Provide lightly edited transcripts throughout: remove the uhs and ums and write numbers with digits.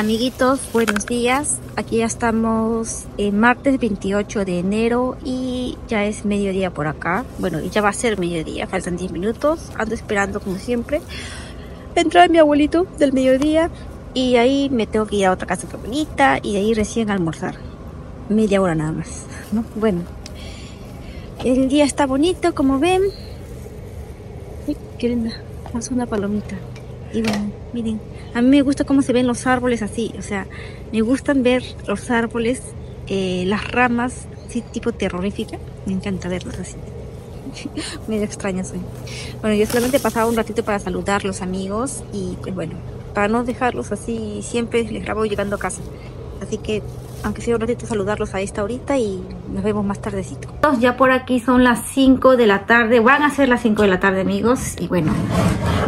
Amiguitos, buenos días. Aquí ya estamos martes 28 de enero y ya es mediodía por acá. Bueno, y ya va a ser mediodía, faltan 10 minutos. Ando esperando como siempre entrar mi abuelito del mediodía y ahí me tengo que ir a otra casa de abuelita y de ahí recién almorzar. Media hora nada más, ¿no? Bueno, el día está bonito, como ven. Uy, qué linda, es una palomita. Y bueno, miren, a mí me gusta cómo se ven los árboles así, o sea, me gustan ver los árboles, las ramas, así tipo terrorífica, me encanta verlos así. Medio extraña soy. Bueno, yo solamente pasaba un ratito para saludar a los amigos y pues bueno, para no dejarlos así, siempre les grabo llegando a casa. Así que, aunque sea un ratito, saludarlos a esta horita y nos vemos más tardecito. Ya por aquí son las 5 de la tarde, van a ser las 5 de la tarde, amigos. Y bueno,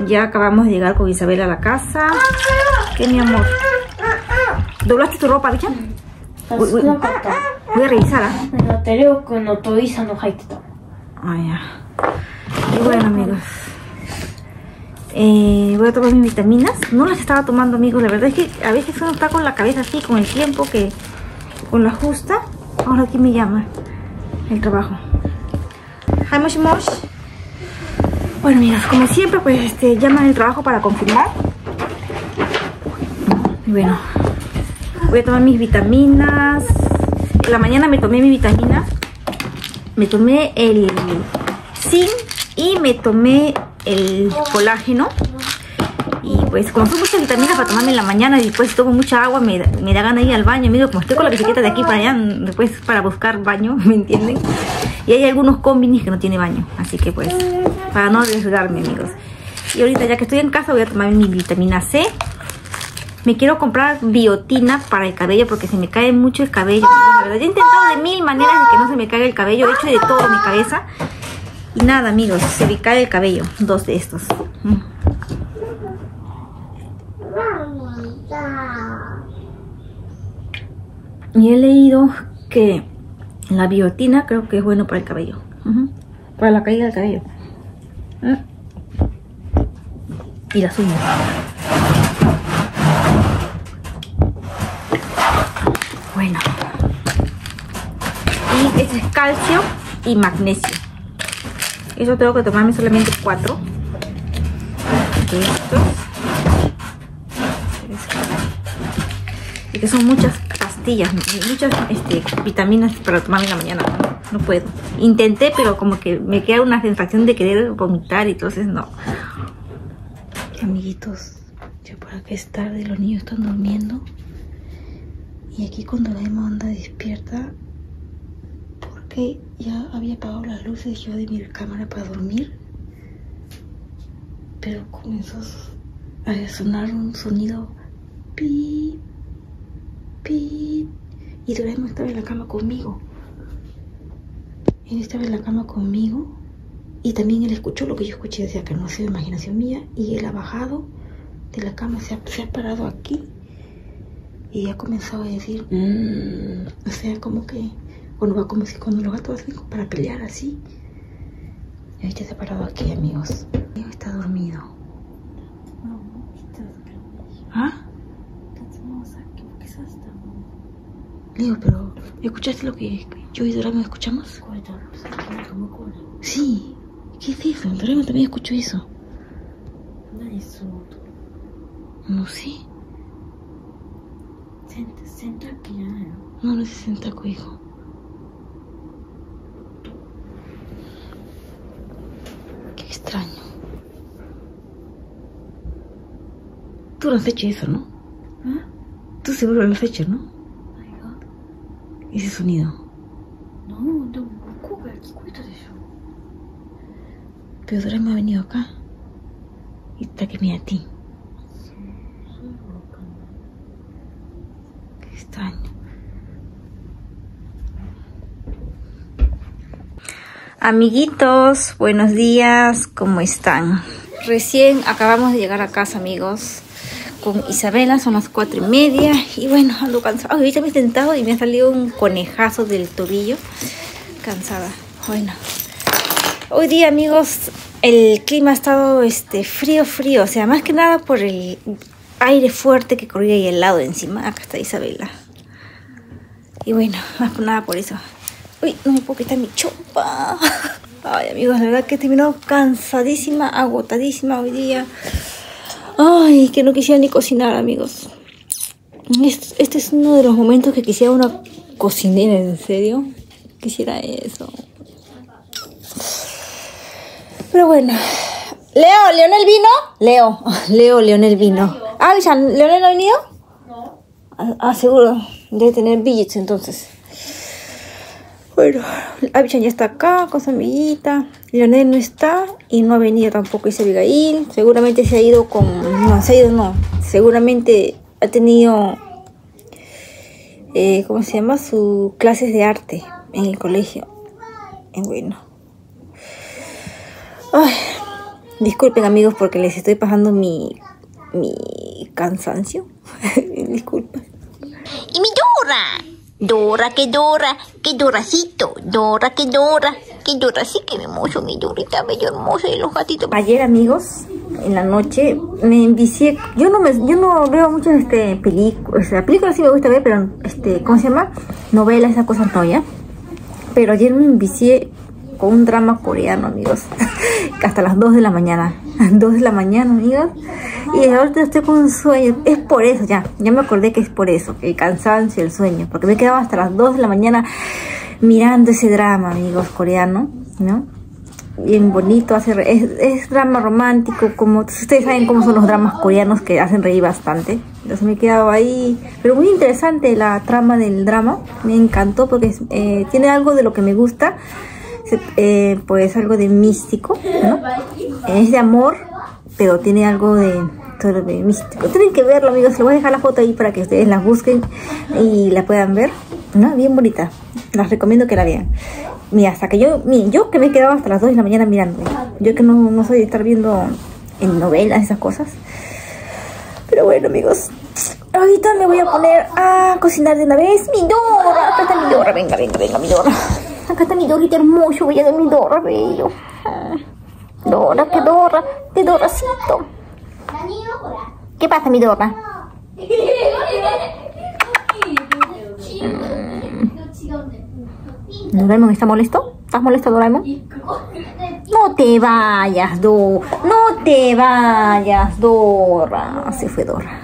ya acabamos de llegar con Isabel a la casa. ¿Qué, mi amor? ¿Doblaste tu ropa, Richard? Voy a revisar, ¿ah? Ah, ya. Y bueno, amigos, voy a tomar mis vitaminas. No las estaba tomando, amigos. La verdad es que a veces uno está con la cabeza así, con el tiempo, que con la justa. Ahora aquí me llama el trabajo. Hi, mosh mosh. Bueno, amigos, como siempre, pues llaman el trabajo para confirmar. Y bueno, voy a tomar mis vitaminas. En la mañana me tomé mi vitamina. Me tomé el zinc y me tomé el colágeno. Y pues como son muchas vitaminas para tomarme en la mañana y después tomo mucha agua, me da ganas de ir al baño, amigo. Como estoy con la bicicleta de aquí para allá, después para buscar baño, ¿me entienden? Y hay algunos combinis que no tiene baño, así que pues para no arriesgarme, amigos. Y ahorita ya que estoy en casa voy a tomar mi vitamina C. Me quiero comprar biotina para el cabello porque se me cae mucho el cabello. La verdad, yo he intentado de mil maneras de que no se me caiga el cabello. He hecho de todo mi cabeza. Y nada, amigos, se me cae el cabello. 2 de estos. Y he leído que la biotina creo que es bueno para el cabello. Para la caída del cabello. Y las uñas. Bueno, y este es calcio y magnesio. Eso tengo que tomarme solamente 4 de estos. Y que son muchas pastillas, muchas vitaminas para tomar en la mañana. No puedo. Intenté, pero como que me queda una sensación de querer vomitar y entonces no. Amiguitos, ya por acá es tarde, los niños están durmiendo. Y aquí cuando la Emma anda despierta, porque ya había apagado las luces yo de mi cámara para dormir, pero comenzó a sonar un sonido pip, pip, y Doraemon estaba en la cama conmigo. Él estaba en la cama conmigo y también él escuchó lo que yo escuché, decía que no ha sido imaginación mía, y él ha bajado de la cama, se ha parado aquí. Y ha comenzado a decir, o sea, como que cuando va como si cuando los gatos hacen para pelear así. Y ahorita se ha parado aquí, amigos. Está dormido. ¿Ah? Leo, pero ¿escuchaste lo que yo y Doraemon escuchamos? Sí. ¿Qué es eso? Doraemon también escuchó eso. No sé. No, no es sentaco, hijo. Qué extraño. Tú lo has hecho eso, ¿no? ¿Ah? Tú seguro lo has hecho, ¿no? Ese sonido. No, pero Doraemon ha venido acá y está que mira a ti. Extraño. Amiguitos, buenos días, ¿cómo están? Recién acabamos de llegar a casa, amigos, con Isabela, son las 4:30 y bueno, ando cansada. Ahorita me he sentado y me ha salido un conejazo del tobillo. Cansada. Bueno, hoy día, amigos, el clima ha estado frío, o sea, más que nada por el aire fuerte que corría ahí al lado encima. Acá está Isabela. Y bueno, más por nada por eso. Uy, no me puedo quitar mi chompa. Ay, amigos, la verdad que he terminado cansadísima, agotadísima hoy día. Ay, que no quisiera ni cocinar, amigos. Este es uno de los momentos que quisiera una cocinera, en serio. Quisiera eso. Pero bueno. Leo, ¿Leonel vino? Leonel vino. Ah, ¿Leonel no ha venido? No. Seguro. Debe tener billets entonces. Bueno, Abichan ya está acá con su amiguita. Leonel no está y no ha venido tampoco, dice Abigail. Seguramente se ha ido con... No, se ha ido no. Seguramente ha tenido... ¿cómo se llama? Sus clases de arte en el colegio. Bueno. Ay, disculpen amigos porque les estoy pasando mi cansancio. Disculpen. Y mi Dora, que Doracito, que Dora, sí que me hermoso, mi Dorita, bello hermoso de los gatitos. Ayer amigos, en la noche, me envicié, yo no veo muchas películas, películas sí me gusta ver, pero ¿cómo se llama? Novelas, esas cosas no, ¿ya? Pero ayer me envicié con un drama coreano, amigos, hasta las 2 de la mañana, 2 de la mañana, amigos. Y ahorita estoy con un sueño. Es por eso, ya me acordé que es por eso, el cansancio, el sueño. Porque me quedaba hasta las 2 de la mañana mirando ese drama, amigos, coreano, ¿no? Bien bonito, es drama romántico, como ustedes saben cómo son los dramas coreanos que hacen reír bastante. Entonces me he quedado ahí. Pero muy interesante la trama del drama. Me encantó porque tiene algo de lo que me gusta. Pues algo de místico, ¿no? Es de amor, pero tiene algo de místico. Tienen que verlo, amigos. Les voy a dejar la foto ahí para que ustedes la busquen y la puedan ver, ¿no? Bien bonita. Les recomiendo que la vean. Mira, hasta que yo que me he quedado hasta las 2 de la mañana mirando. Yo que no soy de estar viendo en novelas, esas cosas. Pero bueno, amigos. Ahorita me voy a poner a cocinar de una vez. Mi Dora, acá está mi Dora. Venga, mi Dora. Acá está mi Dorita hermoso. Voy a ver mi Dora, bello. Dora, que Doracito. ¿Qué pasa, mi Dora? ¿Doraemon está molesto? ¿Estás molesto, Doraemon? No te vayas, Dora. Se fue Dora.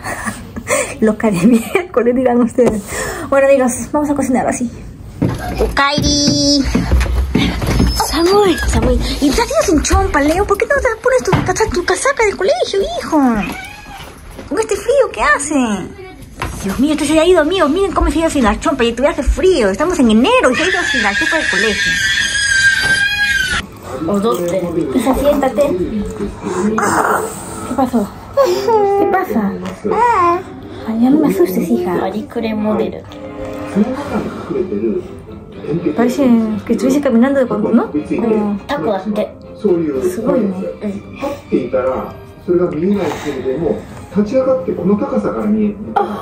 Loca de miércoles, dirán ustedes. Bueno, amigos, vamos a cocinar así. Kairi. Samuel. Y ya tienes un chompa, Leo. ¿Por qué no te pones tu casaca del colegio, hijo? Con este frío que hace. Dios mío, esto se ha ido, amigos. Miren cómo se ha ido sin la chompa. Y todavía hace frío. Estamos en enero y se ha ido sin la chompa del colegio. Isa, siéntate. ¿Qué pasó? ¿Qué pasa? Ay, ya no me asustes, hija. Parece que estuviese caminando de cuando, ¿no? Taco date.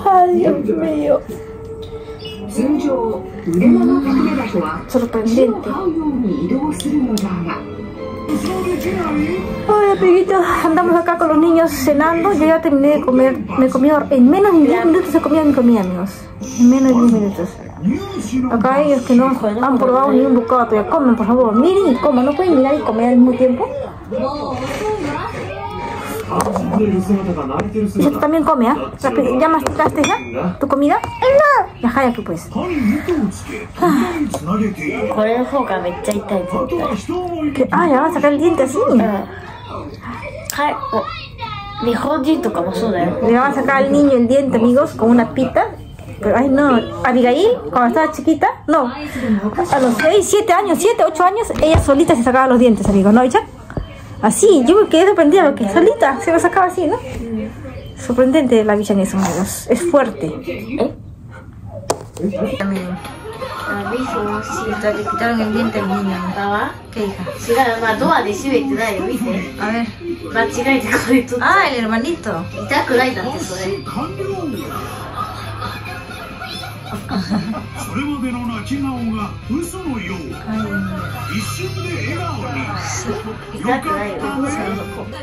Ay, Dios mío. Sorprendente. Ay, amiguitos, andamos acá con los niños cenando. Yo ya terminé de comer. Me comí en menos de 10 minutos se comía mi comida, amigos. En menos de 10 minutos. Acá ellos que no han probado ni un bocado todavía. Comen, por favor. Miren y coman. ¿No pueden mirar y comer al mismo tiempo? Eso tú también come, ¿ah? ¿Ya masticaste ya tu comida? No. Ya, Jaya, tú pues. Ya van a sacar el diente así. Le van a sacar al niño el diente, amigos, con una pita. Pero, ay, no. Abigail, cuando estaba chiquita, no. A los 6, 7 años, 7, 8 años, ella solita se sacaba los dientes, amigos, ¿no, Icha? Así, yo me quedé sorprendida porque solita se lo sacaba así, ¿no? Sorprendente la bicha en eso, amigos. Es fuerte. Le quitaron el diente al niño. ¿Qué hija? A ver. El hermanito.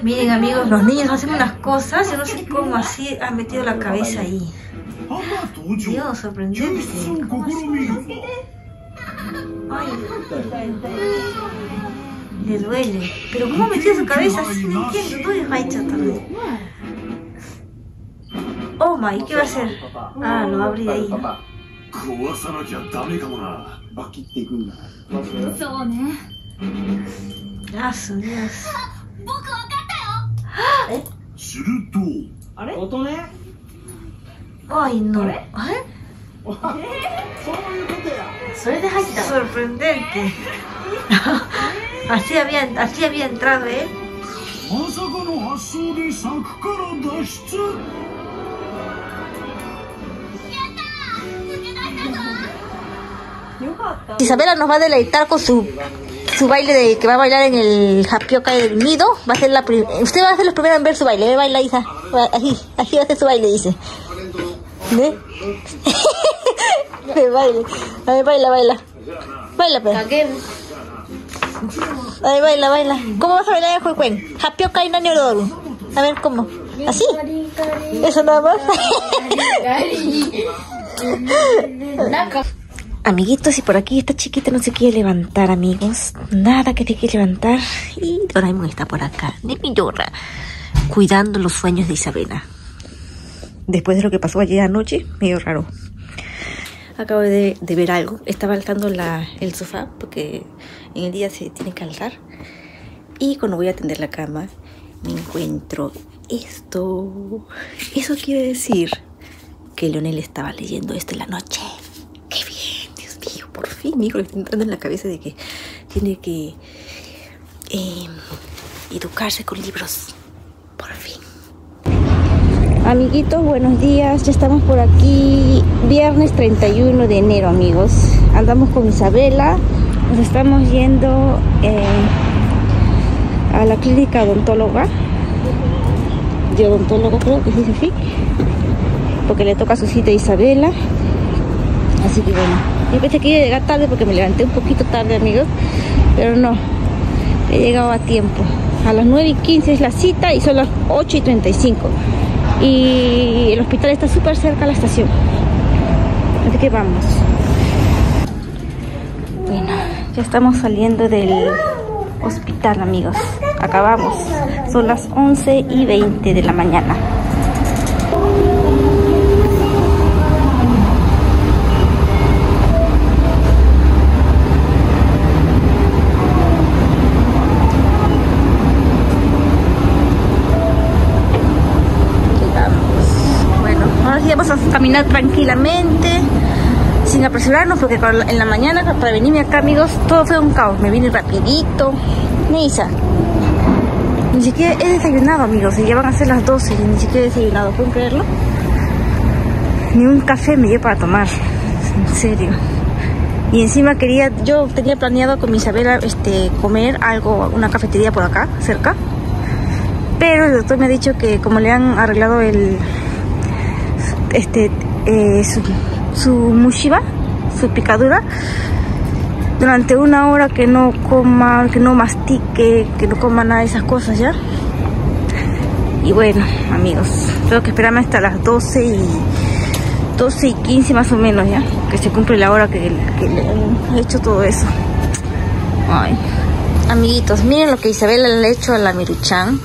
Miren amigos, los niños hacen unas cosas, yo no sé cómo así han metido la cabeza ahí. Dios, sorprendente. ¿Cómo así? Ay, le duele. Pero ¿cómo ha metido su cabeza así? No entiendo. ¿Dónde va a echar también? Oh my, ¿qué va a hacer? Ah, lo va a abrir ahí, ¿no? Gracias, Dios. Ay, no. Sorprendente. Así había entrado él. Isabela nos va a deleitar con su baile de que va a bailar en el Japioka del nido. Va a ser usted va a ser los primeros en ver su baile. Baila, Isa. Así va a ser su baile, dice. ¿Ve? Baile. A ver, baila. Baila, pues. A ver, baila. ¿Cómo vas a bailar el jueguen? Japioka y Nani Ororu. A ver, ¿cómo? ¿Así? ¿Eso nada más? Amiguitos, y por aquí esta chiquita no se quiere levantar, amigos. Nada que te quiere levantar. Y Doraemon está por acá, de mi Dora, cuidando los sueños de Isabela. Después de lo que pasó ayer anoche, medio raro. Acabo de ver algo. Estaba alzando el sofá, porque en el día se tiene que alzar. Y cuando voy a tender la cama, me encuentro esto. Eso quiere decir que Leonel estaba leyendo esto en la noche. ¡Qué bien! Dios mío, por fin mi hijo le está entrando en la cabeza de que tiene que educarse con libros. Por fin. Amiguitos, buenos días. Ya estamos por aquí. Viernes 31 de enero, amigos. Andamos con Isabela. Nos estamos yendo a la clínica odontóloga. De odontólogo, creo que se dice así. Porque le toca su cita a Isabela. Así que bueno, yo pensé que iba a llegar tarde porque me levanté un poquito tarde, amigos, pero no, he llegado a tiempo. A las 9:15 es la cita y son las 8:35 y el hospital está súper cerca a la estación, así que vamos. Bueno, ya estamos saliendo del hospital, amigos. Acabamos, son las 11:20 de la mañana. Vamos a caminar tranquilamente, sin apresurarnos, porque en la mañana para venirme acá, amigos, todo fue un caos. Me vine rapidito. Nisa, ni siquiera he desayunado, amigos, y ya van a ser las 12 y ni siquiera he desayunado, ¿pueden creerlo? Ni un café me dio para tomar, en serio. Y encima yo tenía planeado con mi Isabela comer algo, una cafetería por acá, cerca. Pero el doctor me ha dicho que como le han arreglado su mushiba, su picadura, durante una hora que no coma, que no mastique, que no coma nada de esas cosas ya. Y bueno, amigos, tengo que esperarme hasta las 12:15 más o menos ya, que se cumple la hora que le han hecho todo eso. Ay, amiguitos, miren lo que Isabela le ha hecho a la Miruchan.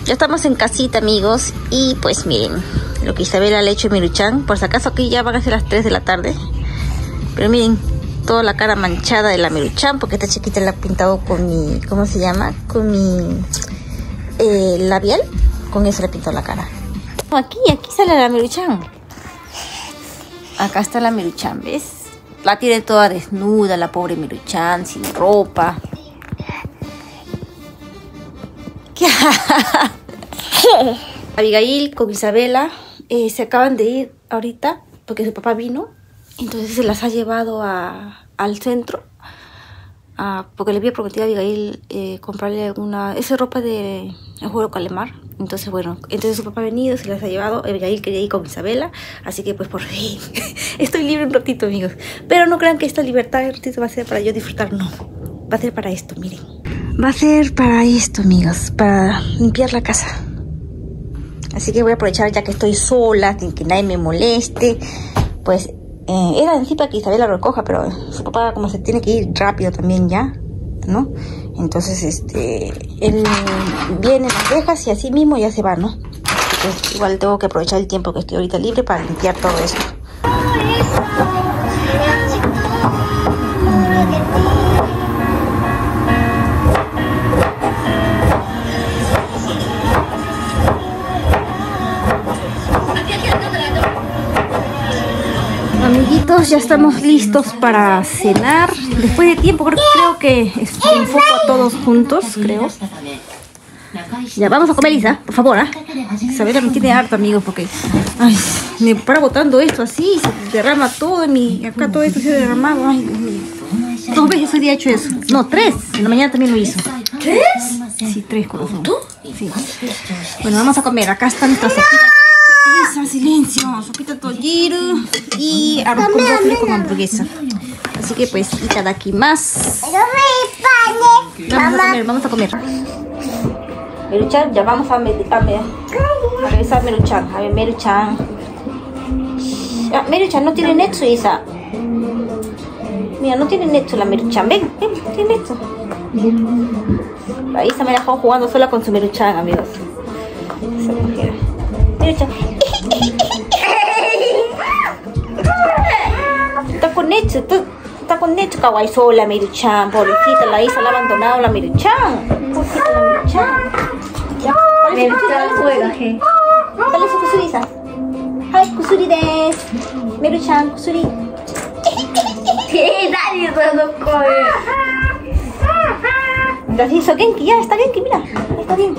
Ya estamos en casita, amigos, y pues miren lo que Isabela le ha hecho a Miruchan. Por si acaso aquí ya van a ser las 3 de la tarde. Pero miren, toda la cara manchada de la Miruchan, porque esta chiquita la ha pintado con mi, ¿cómo se llama? Con mi labial. Con eso le he pintado la cara. Aquí sale la Miruchan. Acá está la Miruchan, ¿ves? La tiene toda desnuda, la pobre Miruchan, sin ropa. Abigail con Isabela se acaban de ir ahorita porque su papá vino, entonces se las ha llevado al centro porque le había prometido a Abigail comprarle alguna... Esa ropa de el juego Calamar. Entonces, bueno, entonces su papá ha venido, se las ha llevado. Abigail quería ir con Isabela, así que pues por fin estoy libre un ratito, amigos. Pero no crean que esta libertad de ratito va a ser para yo disfrutar, no. Va a ser para esto, miren. Va a ser para esto, amigos, para limpiar la casa. Así que voy a aprovechar ya que estoy sola, sin que nadie me moleste. Pues era en sí para que Isabela recoja, pero su papá como se tiene que ir rápido también ya, ¿no? Entonces, él viene, las dejas y así mismo ya se va, ¿no? Pues igual tengo que aprovechar el tiempo que estoy ahorita libre para limpiar todo esto. Amiguitos, ya estamos listos para cenar. Después de tiempo, creo que enfoco a todos juntos, creo. Ya, vamos a comer, Isa, por favor, ¿ah? Isabela me tiene harta, amigos, porque... Ay, me para botando esto así, se derrama todo en mi... Acá todo esto se ha derramado, ay, Dios mío. 2 veces hoy día he hecho eso. No, 3. En la mañana también lo hizo. ¿3? Sí, 3, corazón. ¿Tú? Sí. Bueno, vamos a comer. Acá está nuestra sopita. Isa, silencio. Sopita tollero y arroz con brócoli con hamburguesa. Así que pues, itadakimasu. Vamos a comer. Meruchan, ya vamos a revisar Meruchan. A ver, Meruchan. Meruchan no tiene Netsu, Isa. Mira, no tiene Netsu la Meruchan. Ven, tiene Netsu. La Isa me dejó jugando sola con su Meruchan, amigos. Meruchan. Está con Netsu, está con Netsu, kawaii sola Meruchan. Pobrecita, la Isa la ha abandonado la Meruchan. Pobrecita la Meruchan. Meruchan juega, dale su kusuri, Isa. Hai, kusuri desu. Meruchan, kusuri. Dale, así hizo Genki, ya está Genki, mira, está bien.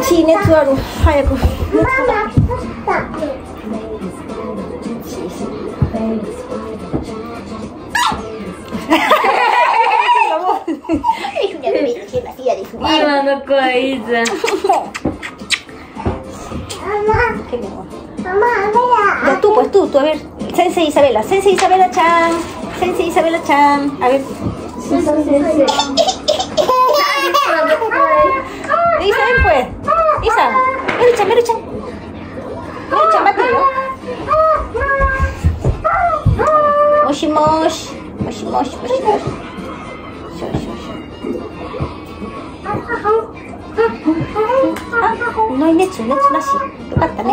Sí, Netsu aru, hayaku. Ya tú, a ver, Sensei Isabela Chan, Sensei Isabela Chan, a ver. Isa, ven pues. Isa, Meruchan, bátelo. Moshi. No hay Netsu nashi. Basta,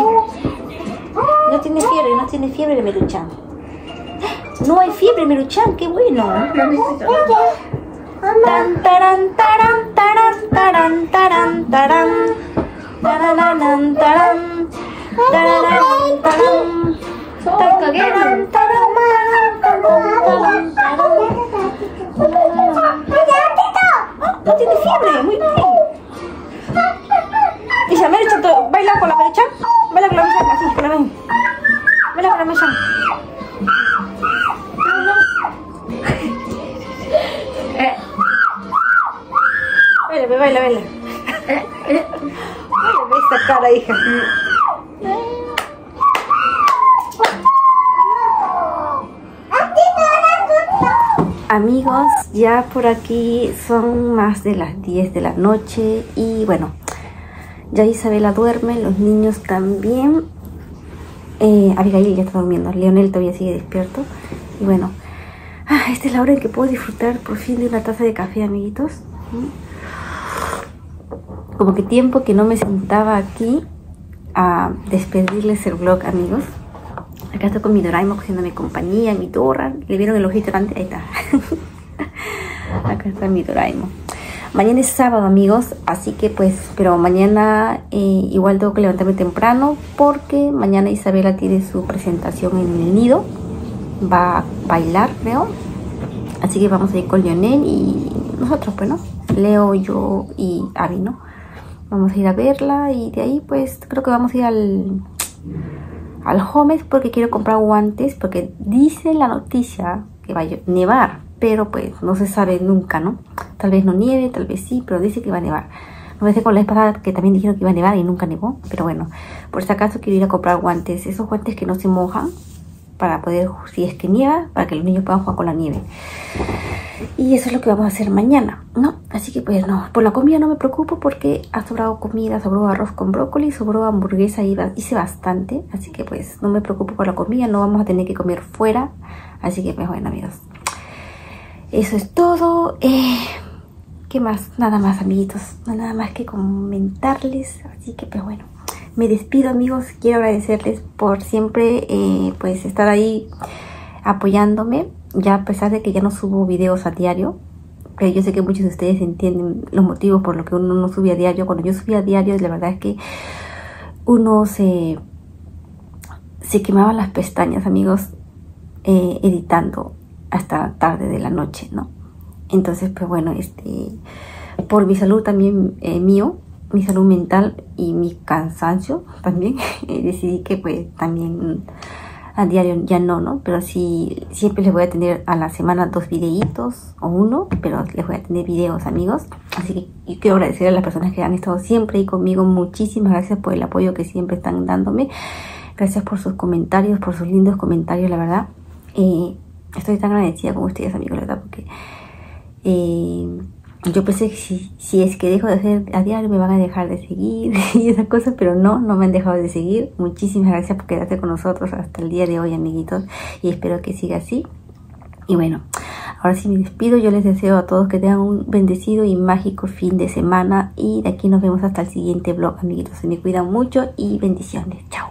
no tiene fiebre Meruchan. No hay fiebre Meruchan, qué bueno. Tan taran taran taran taran taran taran taran taran taran no tiene fiebre, muy bien. Dice, Meruchan, baila con la Meruchan. Baila con la Meruchan, así, con la Meruchan. Baila con la Meruchan. Baila. Baila esta cara, hija. Amigos, ya por aquí son más de las 10 de la noche y bueno, ya Isabela duerme, los niños también. Abigail ya está durmiendo, Leonel todavía sigue despierto. Y bueno, esta es la hora en que puedo disfrutar por fin de una taza de café, amiguitos. Como que tiempo que no me sentaba aquí a despedirles el vlog, amigos. Acá estoy con mi Doraemon haciéndome compañía, mi Dora. ¿Le vieron el ojito grande? Ahí está. Acá está mi Doraemon. Mañana es sábado, amigos, así que pues, pero mañana igual tengo que levantarme temprano porque mañana Isabela tiene su presentación en el nido. Va a bailar, creo. Así que vamos a ir con Lionel y nosotros, pues, ¿no? Leo, yo y Abby, ¿no? Vamos a ir a verla y de ahí, pues, creo que vamos a ir al Homes porque quiero comprar guantes, porque dice la noticia que va a nevar, pero pues no se sabe nunca, ¿no? Tal vez no nieve, tal vez sí, pero dice que va a nevar. No me sé con la vez pasada que también dijeron que iba a nevar y nunca nevó, pero bueno, por si acaso quiero ir a comprar guantes, esos guantes que no se mojan, para poder, si es que nieva, para que los niños puedan jugar con la nieve. Y eso es lo que vamos a hacer mañana, ¿no? Así que pues no, por la comida no me preocupo porque ha sobrado comida, sobró arroz con brócoli, sobró hamburguesa y hice bastante. Así que pues no me preocupo por la comida, no vamos a tener que comer fuera. Así que pues bueno, amigos, eso es todo. ¿Qué más? Nada más, amiguitos, nada más que comentarles. Así que pues bueno, me despido, amigos. Quiero agradecerles por siempre pues estar ahí apoyándome, ya a pesar de que ya no subo videos a diario, pero yo sé que muchos de ustedes entienden los motivos por los que uno no sube a diario. Cuando yo subía a diario, la verdad es que uno se quemaba las pestañas, amigos, editando hasta tarde de la noche, ¿no? Entonces pues bueno, por mi salud también, mi salud mental y mi cansancio también, decidí que pues también a diario ya no, pero sí, siempre les voy a tener a la semana 2 videitos o 1, pero les voy a tener videos, amigos. Así que yo quiero agradecer a las personas que han estado siempre ahí conmigo. Muchísimas gracias por el apoyo que siempre están dándome. Gracias por sus comentarios, por sus lindos comentarios, la verdad. Estoy tan agradecida con ustedes, amigos, la verdad, porque yo pensé que si es que dejo de hacer a diario me van a dejar de seguir y esas cosas, pero no me han dejado de seguir. Muchísimas gracias por quedarse con nosotros hasta el día de hoy, amiguitos, y espero que siga así. Y bueno, ahora sí me despido. Yo les deseo a todos que tengan un bendecido y mágico fin de semana, y de aquí nos vemos hasta el siguiente vlog, amiguitos. Se me cuidan mucho y bendiciones. Chao.